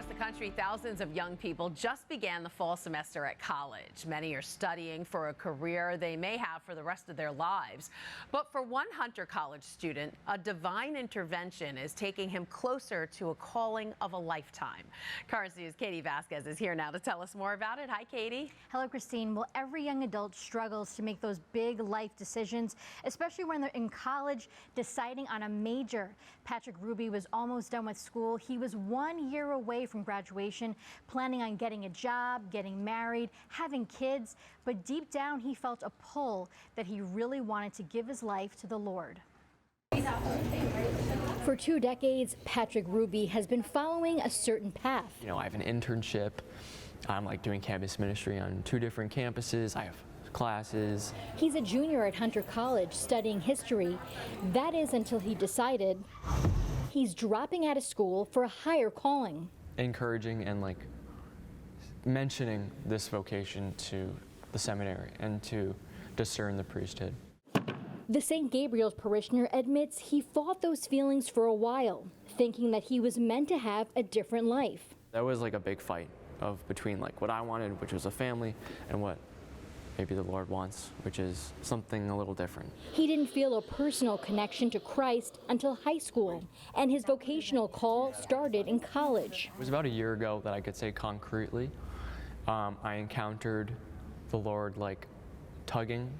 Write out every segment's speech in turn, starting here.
Across the country, thousands of young people just began the fall semester at college. Many are studying for a career they may have for the rest of their lives. But for one Hunter College student, a divine intervention is taking him closer to a calling of a lifetime. Current News' Katie Vasquez is here now to tell us more about it. Hi, Katie. Hello, Christine. Well, every young adult struggles to make those big life decisions, especially when they're in college deciding on a major. Patrick Rubi was almost done with school. He was 1 year away from graduation, planning on getting a job, getting married, having kids. But deep down, he felt a pull that he really wanted to give his life to the Lord. For 2 decades, Patrick Rubi has been following a certain path. I have an internship. I'm doing campus ministry on 2 different campuses. I have classes. He's a junior at Hunter College studying history. That is until he decided he's dropping out of school for a higher calling. Encouraging and mentioning this vocation to the seminary and to discern the priesthood. The Saint Gabriel's parishioner admits he fought those feelings for a while, thinking that he was meant to have a different life. That was a big fight between what I wanted, which was a family, and what maybe the Lord wants, which is something a little different. He didn't feel a personal connection to Christ until high school, and his vocational call started in college. It was about a year ago that I could say concretely. I encountered the Lord tugging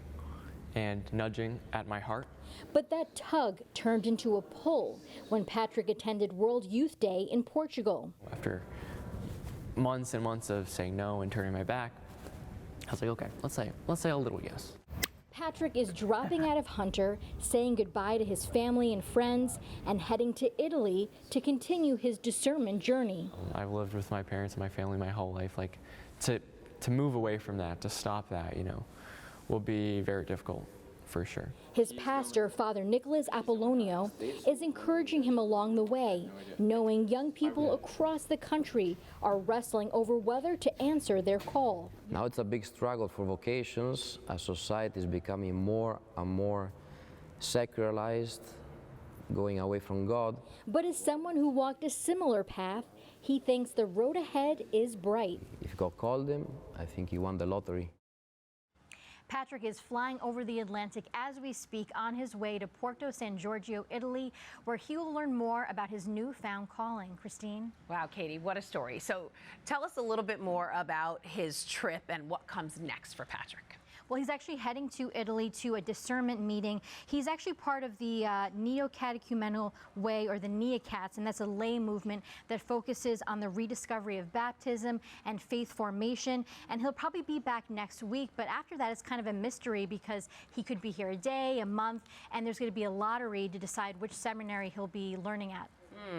and nudging at my heart. But that tug turned into a pull when Patrick attended World Youth Day in Portugal. After months and months of saying no and turning my back, I was okay, let's say a little yes. Patrick is dropping out of Hunter, saying goodbye to his family and friends, and heading to Italy to continue his discernment journey. I've lived with my parents and my family my whole life. To move away from that, to stop that, will be very difficult, for sure. His pastor, Father Nicholas Apollonio, is encouraging him along the way, knowing young people across the country are wrestling over whether to answer their call. Now it's a big struggle for vocations as society is becoming more and more secularized, going away from God. But as someone who walked a similar path, he thinks the road ahead is bright. If God called him, I think he won the lottery. Patrick is flying over the Atlantic as we speak on his way to Porto San Giorgio, Italy, where he will learn more about his newfound calling. Christine? Wow, Katie, what a story. So tell us a little bit more about his trip and what comes next for Patrick. Well, he's actually heading to Italy to a discernment meeting. He's actually part of the Neo-Catechumenal Way, or the NEOCATs, and that's a lay movement that focuses on the rediscovery of baptism and faith formation. And he'll probably be back next week, but after that, it's kind of a mystery because he could be here a day, a month, and there's going to be a lottery to decide which seminary he'll be learning at.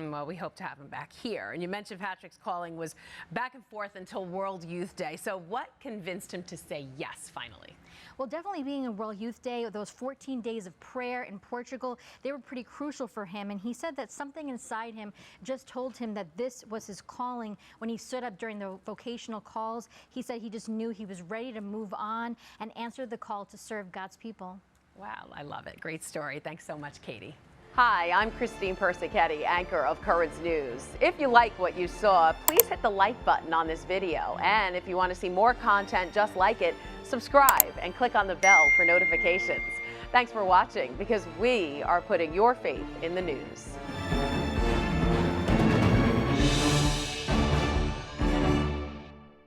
Well, we hope to have him back here. And you mentioned Patrick's calling was back and forth until World Youth Day. So what convinced him to say yes, finally? Well, definitely being in World Youth Day, those 14 days of prayer in Portugal, they were pretty crucial for him. And he said that something inside him just told him that this was his calling. When he stood up during the vocational calls, he said he just knew he was ready to move on and answer the call to serve God's people. Wow, I love it. Great story. Thanks so much, Katie. Hi, I'm Christine Persichetti, anchor of Currents News. If you like what you saw, please hit the like button on this video. And if you want to see more content just like it, subscribe and click on the bell for notifications. Thanks for watching, because we are putting your faith in the news.